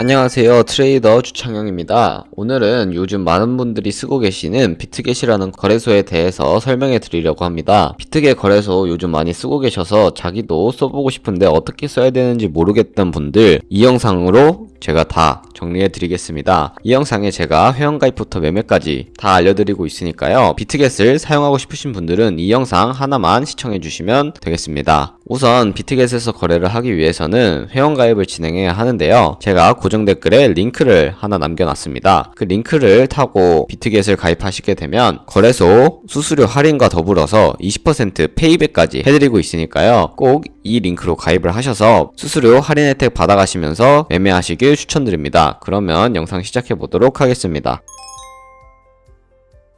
안녕하세요. 트레이더 주창영입니다. 오늘은 요즘 많은 분들이 쓰고 계시는 비트겟이라는 거래소에 대해서 설명해 드리려고 합니다. 비트겟 거래소 요즘 많이 쓰고 계셔서 자기도 써보고 싶은데 어떻게 써야 되는지 모르겠던 분들, 이 영상으로 제가 다 정리해 드리겠습니다. 이 영상에 제가 회원가입부터 매매까지 다 알려드리고 있으니까요. 비트겟을 사용하고 싶으신 분들은 이 영상 하나만 시청해 주시면 되겠습니다. 우선 비트겟에서 거래를 하기 위해서는 회원가입을 진행해야 하는데요. 제가 고정 댓글에 링크를 하나 남겨놨습니다. 그 링크를 타고 비트겟을 가입하시게 되면 거래소 수수료 할인과 더불어서 20% 페이백까지 해드리고 있으니까요. 꼭 이 링크로 가입을 하셔서 수수료 할인 혜택 받아가시면서 매매하시길 추천드립니다. 그러면 영상 시작해 보도록 하겠습니다.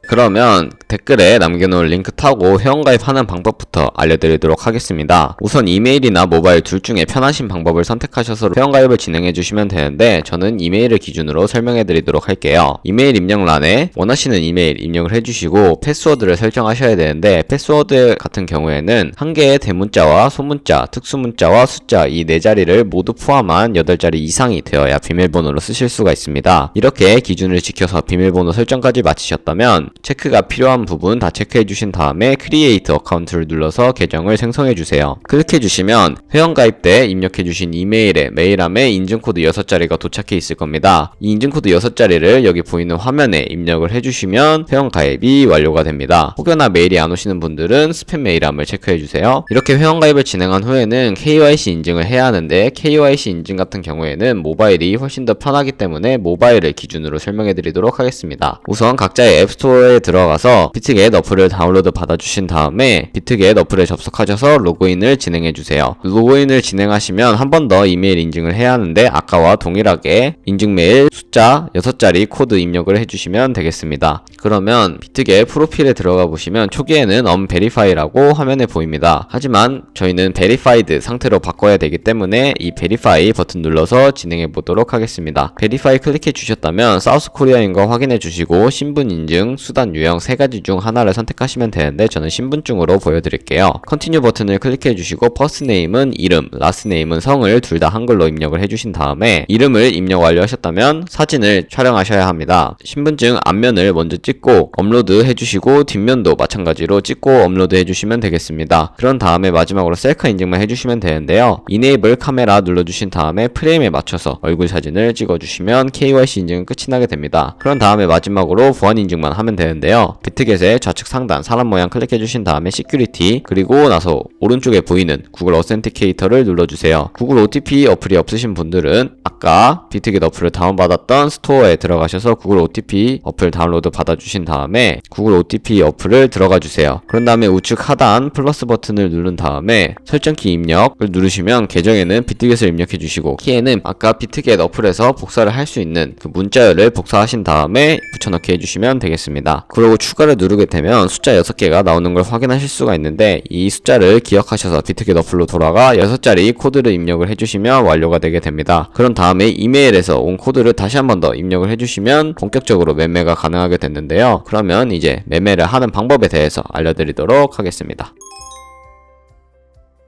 그러면 댓글에 남겨놓은 링크 타고 회원가입하는 방법부터 알려드리도록 하겠습니다. 우선 이메일이나 모바일 둘 중에 편하신 방법을 선택하셔서 회원가입을 진행해주시면 되는데 저는 이메일을 기준으로 설명해드리도록 할게요. 이메일 입력란에 원하시는 이메일 입력을 해주시고 패스워드를 설정하셔야 되는데 패스워드 같은 경우에는 한 개의 대문자와 소문자, 특수문자와 숫자 이 4자리를 모두 포함한 8자리 이상이 되어야 비밀번호로 쓰실 수가 있습니다. 이렇게 기준을 지켜서 비밀번호 설정까지 마치셨다면 체크가 필요한 부분 다 체크해 주신 다음에 크리에이트 어카운트를 눌러서 계정을 생성해 주세요. 클릭해 주시면 회원가입 때 입력해 주신 이메일에 메일함에 인증코드 6자리가 도착해 있을 겁니다. 이 인증코드 6자리를 여기 보이는 화면에 입력을 해 주시면 회원가입이 완료가 됩니다. 혹여나 메일이 안 오시는 분들은 스팸 메일함을 체크해 주세요. 이렇게 회원가입을 진행한 후에는 KYC 인증을 해야 하는데 KYC 인증 같은 경우에는 모바일이 훨씬 더 편하기 때문에 모바일을 기준으로 설명해 드리도록 하겠습니다. 우선 각자의 앱스토어에 들어가서 비트겟 어플을 다운로드 받아주신 다음에 비트겟 어플에 접속하셔서 로그인을 진행해주세요. 로그인을 진행하시면 한 번 더 이메일 인증을 해야 하는데 아까와 동일하게 인증메일 숫자 6자리 코드 입력을 해주시면 되겠습니다. 그러면 비트겟 프로필에 들어가 보시면 초기에는 unverify라고 화면에 보입니다. 하지만 저희는 verified 상태로 바꿔야 되기 때문에 이 verify 버튼 눌러서 진행해 보도록 하겠습니다. verify 클릭해 주셨다면 사우스코리아인 거 확인해 주시고 신분 인증, 수단 유형 3가지 중 하나를 선택하시면 되는데 저는 신분증으로 보여드릴게요. 컨티뉴 버튼을 클릭해 주시고 퍼스트 네임은 이름, 라스트 네임은 성을 둘 다 한글로 입력을 해주신 다음에 이름을 입력 완료하셨다면 사진을 촬영하셔야 합니다. 신분증 앞면을 먼저 찍고 업로드 해주시고 뒷면도 마찬가지로 찍고 업로드 해주시면 되겠습니다. 그런 다음에 마지막으로 셀카 인증만 해주시면 되는데요. 이네이블 카메라 눌러주신 다음에 프레임에 맞춰서 얼굴 사진을 찍어주시면 KYC 인증은 끝이 나게 됩니다. 그런 다음에 마지막으로 보안 인증만 하면 되는데요. 비트겟의 좌측 상단 사람 모양 클릭해 주신 다음에 시큐리티 그리고 나서 오른쪽에 보이는 구글 어센티케이터를 눌러주세요. 구글 OTP 어플이 없으신 분들은 아까 비트겟 어플을 다운받았던 스토어에 들어가셔서 구글 OTP 어플 다운로드 받아주신 다음에 구글 OTP 어플을 들어가 주세요. 그런 다음에 우측 하단 플러스 버튼을 누른 다음에 설정키 입력을 누르시면 계정에는 비트겟을 입력해 주시고 키에는 아까 비트겟 어플에서 복사를 할 수 있는 그 문자열을 복사하신 다음에 붙여넣기 해주시면 되겠습니다. 그리고 추가를 누르게 되면 숫자 6개가 나오는 걸 확인하실 수가 있는데 이 숫자를 기억하셔서 비트겟 어플로 돌아가 6자리 코드를 입력을 해주시면 완료가 되게 됩니다. 그런 다음에 이메일에서 온 코드를 다시 한 번 더 입력을 해주시면 본격적으로 매매가 가능하게 됐는데요. 그러면 이제 매매를 하는 방법에 대해서 알려드리도록 하겠습니다.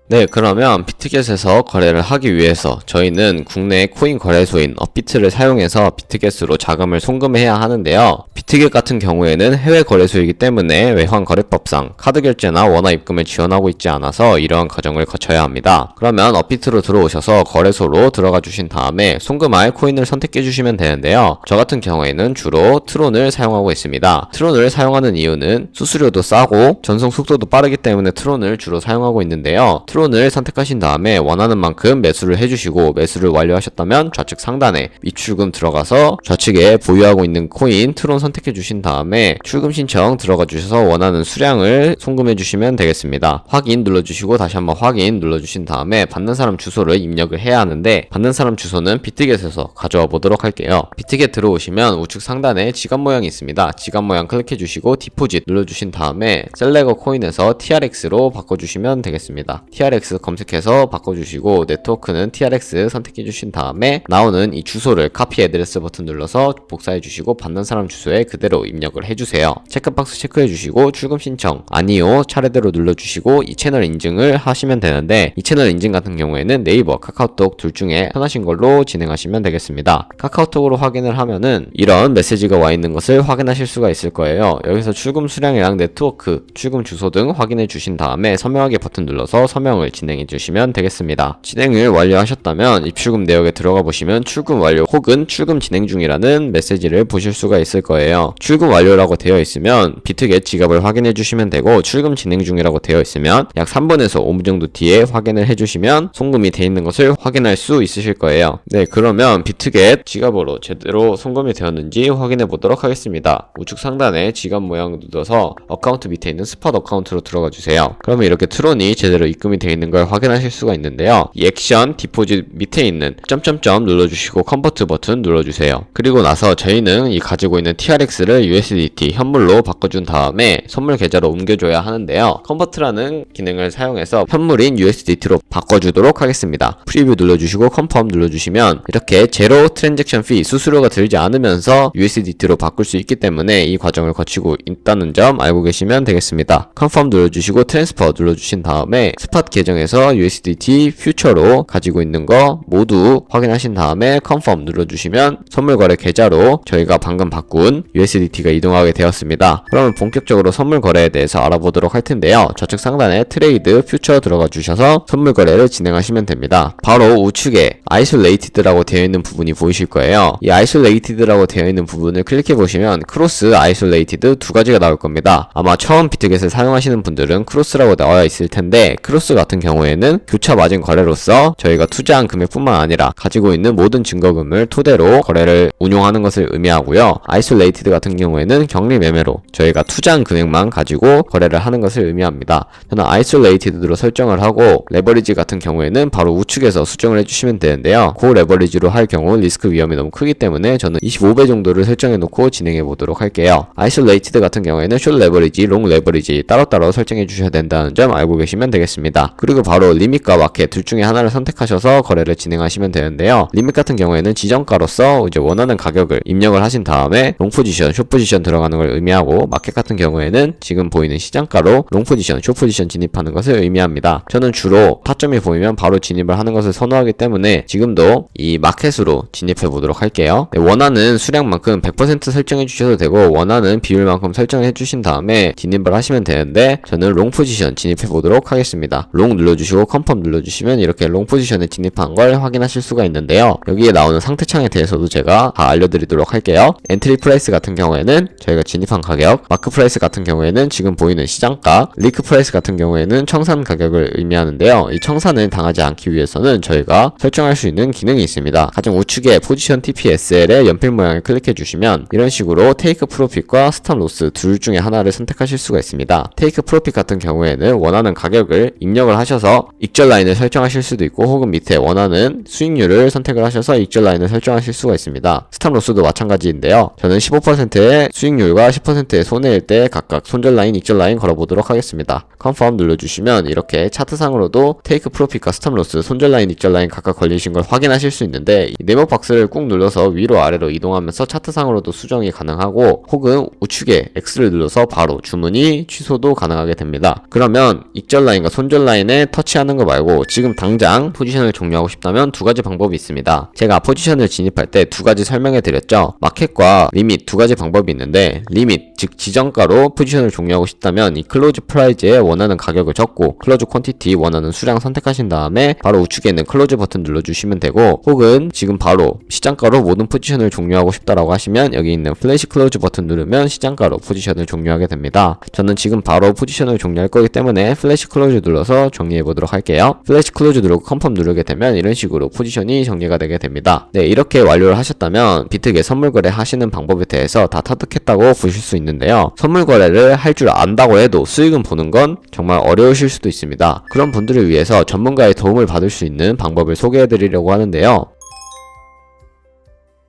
네, 그러면 비트겟에서 거래를 하기 위해서 저희는 국내 코인 거래소인 업비트를 사용해서 비트겟으로 자금을 송금해야 하는데요. 비트겟 같은 경우에는 해외 거래소이기 때문에 외환거래법상 카드 결제나 원화 입금을 지원하고 있지 않아서 이러한 과정을 거쳐야 합니다. 그러면 업비트로 들어오셔서 거래소로 들어가 주신 다음에 송금할 코인을 선택해 주시면 되는데요. 저 같은 경우에는 주로 트론을 사용하고 있습니다. 트론을 사용하는 이유는 수수료도 싸고 전송 속도도 빠르기 때문에 트론을 주로 사용하고 있는데요. 트론을 선택하신 다음에 원하는 만큼 매수를 해주시고 매수를 완료하셨다면 좌측 상단에 입출금 들어가서 좌측에 보유하고 있는 코인 트론 선택해 주신 다음에 출금 신청 들어가 주셔서 원하는 수량을 송금해 주시면 되겠습니다. 확인 눌러주시고 다시 한번 확인 눌러주신 다음에 받는 사람 주소를 입력을 해야 하는데 받는 사람 주소는 비트겟에서 가져와 보도록 할게요. 비트겟 들어오시면 우측 상단에 지갑 모양이 있습니다. 지갑 모양 클릭해 주시고 디포짓 눌러주신 다음에 셀레거 코인에서 TRX로 바꿔주시면 되겠습니다. TRX 검색해서 바꿔주시고 네트워크는 TRX 선택해주신 다음에 나오는 이 주소를 카피 애드레스 버튼 눌러서 복사해주시고 받는 사람 주소에 그대로 입력을 해주세요. 체크박스 체크해주시고 출금 신청 아니요 차례대로 눌러주시고 이 채널 인증을 하시면 되는데, 이 채널 인증 같은 경우에는 네이버, 카카오톡 둘 중에 편하신 걸로 진행하시면 되겠습니다. 카카오톡으로 확인을 하면은 이런 메시지가 와 있는 것을 확인하실 수가 있을 거예요. 여기서 출금 수량이랑 네트워크, 출금 주소 등 확인해 주신 다음에 서명하기 버튼 눌러서 서명을 진행해 주시면 되겠습니다. 진행을 완료하셨다면 입출금 내역에 들어가 보시면 출금 완료 혹은 출금 진행 중이라는 메시지를 보실 수가 있을 거예요. 출금 완료라고 되어 있으면 비트겟 지갑을 확인해 주시면 되고, 출금 진행 중이라고 되어 있으면 약 3분에서 5분 정도 뒤에 확인을 해주시면 송금이 되어 있는 것을 확인할 수 있으실 거예요. 네, 그러면 비트겟 지갑으로 제대로 송금이 되었는지 확인해 보도록 하겠습니다. 우측 상단에 지갑 모양 눌러서 어카운트 밑에 있는 스팟 어카운트로 들어가 주세요. 그러면 이렇게 트론이 제대로 입금이 되어 있는 걸 확인하실 수가 있는데요. 이 액션 디포짓 밑에 있는 점점점 눌러주시고 컨버트 버튼 눌러주세요. 그리고 나서 저희는 이 가지고 있는 TRX를 USDT 현물로 바꿔준 다음에 선물 계좌로 옮겨줘야 하는데요. 컨버트라는 기능을 사용해서 현물인 USDT로 바꿔주도록 하겠습니다. 프리뷰 눌러주시고 컨펌 눌러주시면 이렇게 제로 트랜잭션 피 수수료가 들지 않으면서 USDT로 바꿀 수 있기 때문에 이 과정을 거치고 있다는 점 알고 계시면 되겠습니다. 컨펌 눌러주시고 트랜스퍼 눌러주신 다음에 스팟 계정에서 USDT 퓨처로 가지고 있는 거 모두 확인하신 다음에 컨펌 눌러주시면 선물거래 계좌로 저희가 방금 바꾼 USDT가 이동하게 되었습니다. 그러면 본격적으로 선물 거래에 대해서 알아보도록 할 텐데요. 좌측 상단에 트레이드 퓨처 들어가 주셔서 선물 거래를 진행하시면 됩니다. 바로 우측에 아이솔레이티드라고 되어 있는 부분이 보이실 거예요. 이 아이솔레이티드라고 되어 있는 부분을 클릭해 보시면 크로스, 아이솔레이티드 두 가지가 나올 겁니다. 아마 처음 비트겟을 사용하시는 분들은 크로스라고 나와 있을 텐데, 크로스 같은 경우에는 교차 마진 거래로서 저희가 투자한 금액뿐만 아니라 가지고 있는 모든 증거금을 토대로 거래를 운용하는 것을 의미하고요. 아이솔레이티드 같은 경우에는 격리 매매로 저희가 투자한 금액만 가지고 거래를 하는 것을 의미합니다. 저는 아이솔레이티드로 설정을 하고, 레버리지 같은 경우에는 바로 우측에서 수정을 해주시면 되는데요. 고 레버리지로 할 경우 리스크 위험이 너무 크기 때문에 저는 25배 정도를 설정해 놓고 진행해 보도록 할게요. 아이솔레이티드 같은 경우에는 숏 레버리지, 롱 레버리지 따로따로 설정해 주셔야 된다는 점 알고 계시면 되겠습니다. 그리고 바로 리밋과 마켓 둘 중에 하나를 선택하셔서 거래를 진행하시면 되는데요. 리밋 같은 경우에는 지정가로서 이제 원하는 가격을 입력을 하신 다음에 롱 포지션, 숏 포지션 들어가는 걸 의미하고, 마켓 같은 경우에는 지금 보이는 시장가로 롱 포지션, 숏 포지션 진입하는 것을 의미합니다. 저는 주로 타점이 보이면 바로 진입을 하는 것을 선호하기 때문에 지금도 이 마켓으로 진입해 보도록 할게요. 네, 원하는 수량만큼 100% 설정해 주셔도 되고 원하는 비율만큼 설정해 주신 다음에 진입을 하시면 되는데, 저는 롱 포지션 진입해 보도록 하겠습니다. 롱 눌러주시고 컨펌 눌러주시면 이렇게 롱 포지션에 진입한 걸 확인하실 수가 있는데요. 여기에 나오는 상태창에 대해서도 제가 다 알려드리도록 할게요. 엔트리 프라이스 같은 경우에는 저희가 진입한 가격, 마크 프라이스 같은 경우에는 지금 보이는 시장가, 리크 프라이스 같은 경우에는 청산 가격을 의미하는데요. 이 청산을 당하지 않기 위해서는 저희가 설정할 수 있는 기능이 있습니다. 가장 우측에 포지션 TPSL의 연필 모양을 클릭해 주시면 이런 식으로 테이크 프로핏과 스탑 로스 둘 중에 하나를 선택하실 수가 있습니다. 테이크 프로핏 같은 경우에는 원하는 가격을 입력을 하셔서 익절 라인을 설정하실 수도 있고, 혹은 밑에 원하는 수익률을 선택을 하셔서 익절 라인을 설정하실 수가 있습니다. 스탑 로스도 마찬가지인데요. 저는 15%의 수익률과 10%의 손해일 때 각각 손절 라인, 익절 라인 걸어보도록 하겠습니다. 컨펌 눌러주시면 이렇게 차트상으로도 테이크 프로핏과 스탑 로스, 손절 라인, 익절 라인 각각 걸리신 걸 확인하실 수 있는데, 이 네모 박스를 꾹 눌러서 위로 아래로 이동하면서 차트상으로도 수정이 가능하고, 혹은 우측에 X를 눌러서 바로 주문이 취소도 가능하게 됩니다. 그러면 익절 라인과 손절 라인에 터치하는 거 말고 지금 당장 포지션을 종료하고 싶다면 두 가지 방법이 있습니다. 제가 포지션을 진입할 때 두 가지 설명해 드렸죠. 마켓과 리밋 두 가지 방법이 있는데, 리밋 즉 지정가로 포지션을 종료하고 싶다면 이 클로즈 프라이즈에 원하는 가격을 적고 클로즈 퀀티티 원하는 수량 선택하신 다음에 바로 우측에 있는 클로즈 버튼 눌러주시면 되고, 혹은 지금 바로 시장가로 모든 포지션을 종료하고 싶다라고 하시면 여기 있는 플래시 클로즈 버튼 누르면 시장가로 포지션을 종료하게 됩니다. 저는 지금 바로 포지션을 종료할 거기 때문에 플래시 클로즈 눌러서 정리해 보도록 할게요. 플래시 클로즈 누르고 컨펌 누르게 되면 이런 식으로 포지션이 정리가 되게 됩니다. 네, 이렇게 완료를 하셨다면 비트겟 선물 거래 하시는 방법에 대해서 다 터득했다고 보실 수 있는데요. 선물 거래를 할 줄 안다고 해도 수익은 보는 건 정말 어려우실 수도 있습니다. 그런 분들을 위해서 전문가의 도움을 받을 수 있는 방법을 소개해 드리려고 하는데요.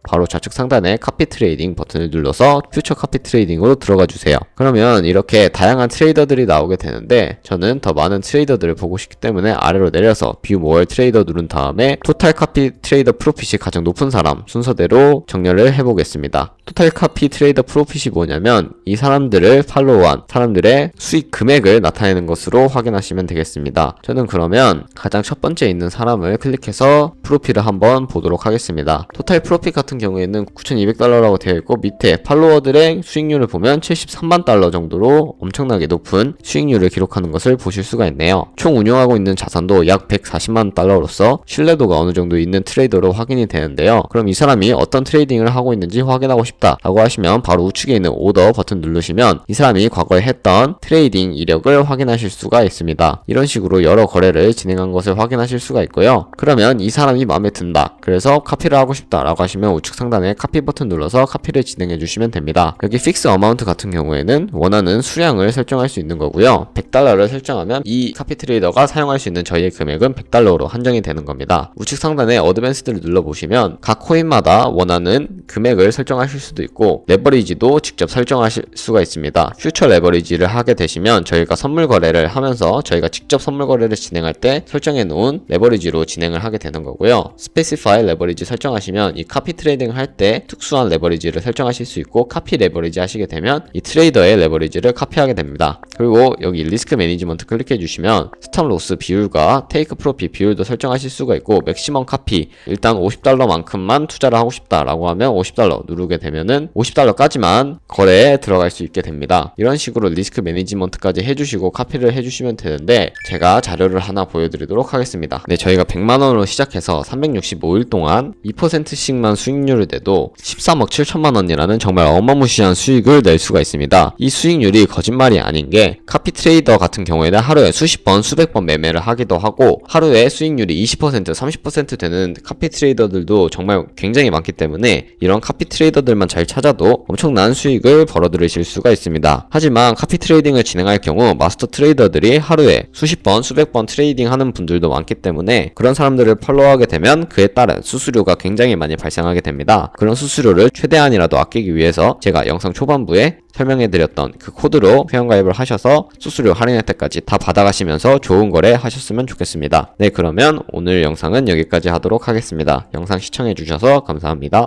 바로 좌측 상단에 카피 트레이딩 버튼을 눌러서 퓨처 카피 트레이딩으로 들어가 주세요. 그러면 이렇게 다양한 트레이더들이 나오게 되는데 저는 더 많은 트레이더들을 보고 싶기 때문에 아래로 내려서 뷰 모어 트레이더 누른 다음에 토탈 카피 트레이더 프로핏이 가장 높은 사람 순서대로 정렬을 해보겠습니다. 토탈 카피 트레이더 프로핏이 뭐냐면 이 사람들을 팔로우한 사람들의 수익 금액을 나타내는 것으로 확인하시면 되겠습니다. 저는 그러면 가장 첫 번째 있는 사람을 클릭해서 프로필을 한번 보도록 하겠습니다. 토탈 프로핏 같은 경우에는 9,200달러라고 되어 있고 밑에 팔로워들의 수익률을 보면 73만 달러 정도로 엄청나게 높은 수익률을 기록하는 것을 보실 수가 있네요. 총 운영하고 있는 자산도 약 140만 달러로서 신뢰도가 어느 정도 있는 트레이더로 확인이 되는데요. 그럼 이 사람이 어떤 트레이딩을 하고 있는지 확인하고 싶다 라고 하시면 바로 우측에 있는 오더 버튼 누르시면 이 사람이 과거에 했던 트레이딩 이력을 확인하실 수가 있습니다. 이런 식으로 여러 거래를 진행한 것을 확인하실 수가 있고요. 그러면 이 사람이 마음에 든다, 그래서 카피를 하고 싶다 라고 하시면 우측 상단에 카피 버튼 눌러서 카피를 진행해 주시면 됩니다. 여기 픽스 어마운트 같은 경우에는 원하는 수량을 설정할 수 있는 거고요. 100달러를 설정하면 이 카피 트레이더가 사용할 수 있는 저희의 금액은 100달러로 한정이 되는 겁니다. 우측 상단에 어드밴스드를 눌러보시면 각 코인마다 원하는 금액을 설정하실 수도 있고 레버리지도 직접 설정하실 수가 있습니다. 퓨처 레버리지를 하게 되시면 저희가 선물 거래를 하면서 저희가 직접 선물 거래를 진행할 때 설정해 놓은 레버리지로 진행을 하게 되는 거고요. 스페시파이 레버리지 설정하시면 이 카피 트레이딩 할 때 특수한 레버리지를 설정하실 수 있고 카피 레버리지 하시게 되면 이 트레이더의 레버리지를 카피하게 됩니다. 그리고 여기 리스크 매니지먼트 클릭해 주시면 스탑 로스 비율과 테이크 프로핏 비율도 설정하실 수가 있고 맥시멈 카피 일단 50달러만큼만 투자를 하고 싶다 라고 하면 50달러 누르게 되면은 50달러까지만 거래에 들어갈 수 있게 됩니다. 이런 식으로 리스크 매니지먼트까지 해주시고 카피를 해주시면 되는데 제가 자료를 하나 보여드리도록 하겠습니다. 네, 저희가 100만원으로 시작해서 365일 동안 2%씩만 수익률을 내도 13억 7천만원이라는 정말 어마무시한 수익을 낼 수가 있습니다. 이 수익률이 거짓말이 아닌 게 카피 트레이더 같은 경우에는 하루에 수십 번 수백 번 매매를 하기도 하고 하루에 수익률이 20% 30% 되는 카피 트레이더들도 정말 굉장히 많기 때문에 이런 카피 트레이더들만 잘 찾아도 엄청난 수익을 벌어들이실 수가 있습니다. 하지만 카피 트레이딩을 진행할 경우 마스터 트레이더들이 하루에 수십 번 수백 번 트레이딩 하는 분들도 많기 때문에 그런 사람들을 팔로우하게 되면 그에 따른 수수료가 굉장히 많이 발생하게 됩니다. 그런 수수료를 최대한이라도 아끼기 위해서 제가 영상 초반부에 설명해드렸던 그 코드로 회원가입을 하셔서 수수료 할인 혜택까지 다 받아가시면서 좋은 거래 하셨으면 좋겠습니다. 네, 그러면 오늘 영상은 여기까지 하도록 하겠습니다. 영상 시청해주셔서 감사합니다.